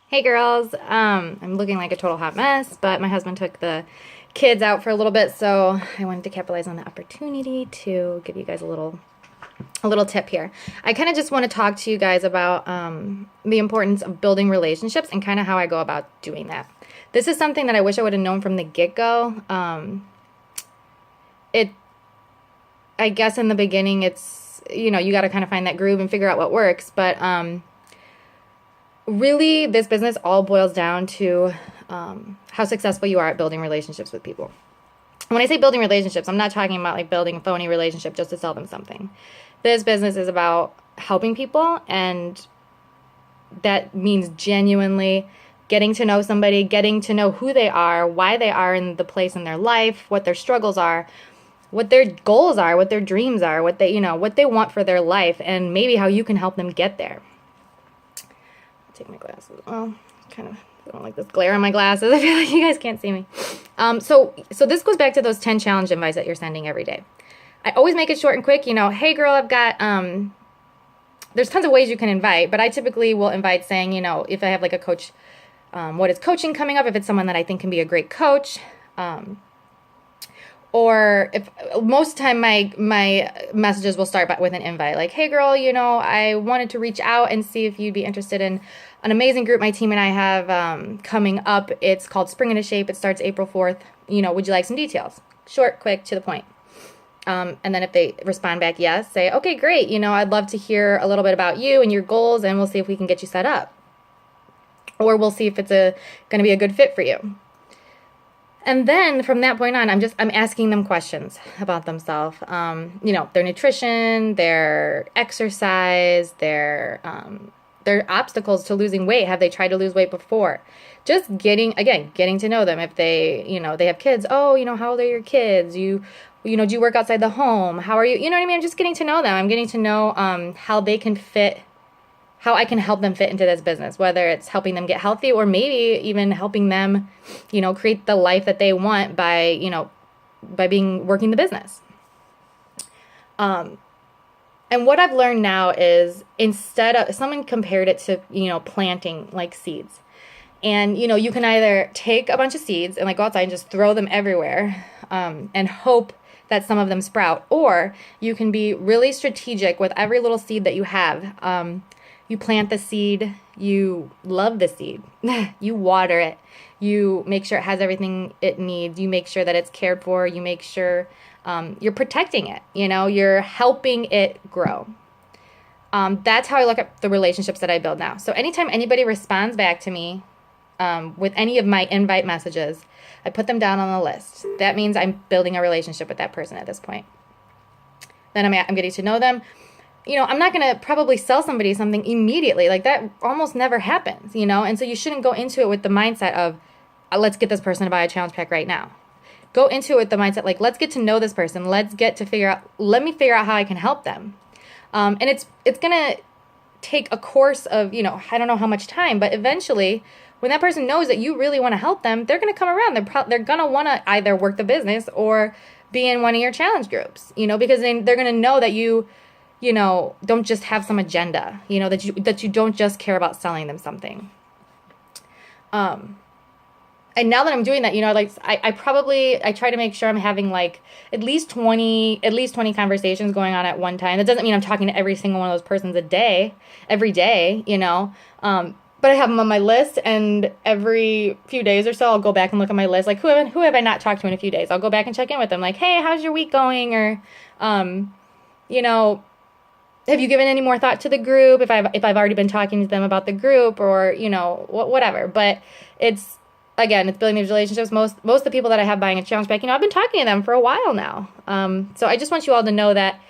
Hey girls, I'm looking like a total hot mess, but my husband took the kids out for a little bit, so I wanted to capitalize on the opportunity to give you guys a little tip here. I kind of just want to talk to you guys about the importance of building relationships and kind of how I go about doing that. This is something that I wish I would have known from the get-go. I guess in the beginning, it's, you got to kind of find that groove and figure out what works, but really, this business all boils down to how successful you are at building relationships with people. When I say building relationships, I'm not talking about like building a phony relationship just to sell them something. This business is about helping people, and that means genuinely getting to know somebody, getting to know who they are, why they are in the place in their life, what their struggles are, what their goals are, what their dreams are, what they want for their life, and maybe how you can help them get there. Take my glasses. Well, I don't like this glare on my glasses. I feel like you guys can't see me. So this goes back to those 10 challenge invites that you're sending every day. I always make it short and quick. Hey girl, I've got, there's tons of ways you can invite, but I typically will invite saying, if I have like a coach, what is coaching coming up, if it's someone that I think can be a great coach, or if most of the time my messages will start with an invite, like, hey girl, I wanted to reach out and see if you'd be interested in an amazing group my team and I have coming up. It's called Spring Into Shape. It starts April 4th. Would you like some details? Short, quick, to the point. And then if they respond back yes, say, okay, great. I'd love to hear a little bit about you and your goals, and we'll see if we can get you set up. Or we'll see if it's going to be a good fit for you. And then from that point on, I'm asking them questions about themselves. Their nutrition, their exercise, their obstacles to losing weight. Have they tried to lose weight before? Just getting to know them. If they, they have kids. Oh, how old are your kids? Do you work outside the home? How are you? You know what I mean? I'm just getting to know them. I'm getting to know how they can fit, how I can help them fit into this business, whether it's helping them get healthy or maybe even helping them, create the life that they want by working the business. And what I've learned now is, instead of, someone compared it to, planting like seeds. And, you can either take a bunch of seeds and like go outside and just throw them everywhere and hope that some of them sprout. Or you can be really strategic with every little seed that you have. You plant the seed, you love the seed, you water it, you make sure it has everything it needs, you make sure that it's cared for, you make sure you're protecting it, you're helping it grow. That's how I look at the relationships that I build now. So anytime anybody responds back to me with any of my invite messages, I put them down on the list. That means I'm building a relationship with that person at this point. Then I'm getting to know them. I'm not going to probably sell somebody something immediately. Like, that almost never happens, and so you shouldn't go into it with the mindset of, let's get this person to buy a challenge pack right now. Go into it with the mindset, like, let's get to know this person. Let me figure out how I can help them. And it's going to take a course of, I don't know how much time, but eventually when that person knows that you really want to help them, they're going to come around. They're going to want to either work the business or be in one of your challenge groups, because they're going to know that you don't just have some agenda, that you don't just care about selling them something. And now that I'm doing that, I try to make sure I'm having like at least 20 conversations going on at one time. That doesn't mean I'm talking to every single one of those persons every day, but I have them on my list, and every few days or so, I'll go back and look at my list. Like, who have I not talked to in a few days? I'll go back and check in with them. Like, hey, how's your week going? Or, have you given any more thought to the group? If I've already been talking to them about the group, or whatever. But it's building these relationships. Most of the people that I have buying a challenge pack, I've been talking to them for a while now. So I just want you all to know that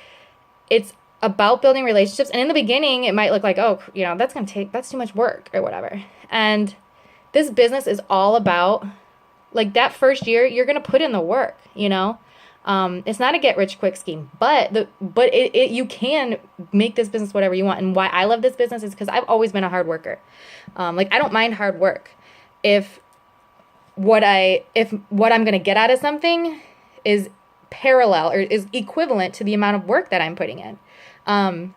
it's about building relationships. And in the beginning, it might look like, oh, that's too much work or whatever. And this business is all about, like, that first year, you're gonna put in the work. It's not a get rich quick scheme, but you can make this business whatever you want. And why I love this business is because I've always been a hard worker. I don't mind hard work if what I'm going to get out of something is parallel or is equivalent to the amount of work that I'm putting in. And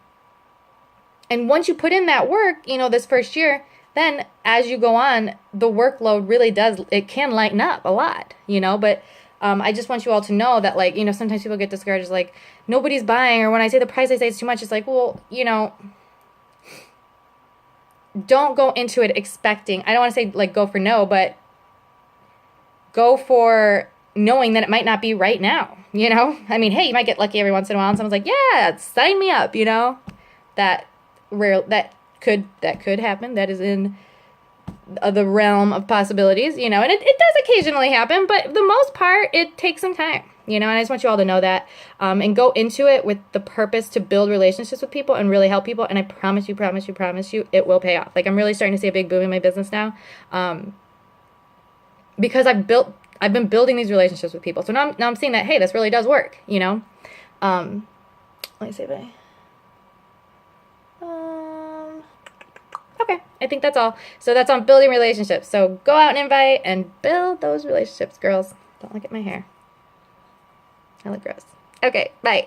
once you put in that work, this first year, then as you go on, the workload really it can lighten up a lot, but I just want you all to know that, like, sometimes people get discouraged, like, nobody's buying, or when I say the price, I say it's too much. It's like, well, don't go into it expecting, I don't want to say, like, go for no, but go for knowing that it might not be right now, I mean, hey, you might get lucky every once in a while and someone's like, yeah, sign me up, that could happen. That is in the realm of possibilities, and it does occasionally happen, but for the most part, it takes some time, and I just want you all to know that, and go into it with the purpose to build relationships with people and really help people, and I promise you, it will pay off. Like, I'm really starting to see a big boom in my business now, because I've been building these relationships with people, so now I'm seeing that, hey, this really does work, let me see if okay, I think that's all. So that's on building relationships. So go out and invite and build those relationships, girls. Don't look at my hair. I look gross. Okay, bye.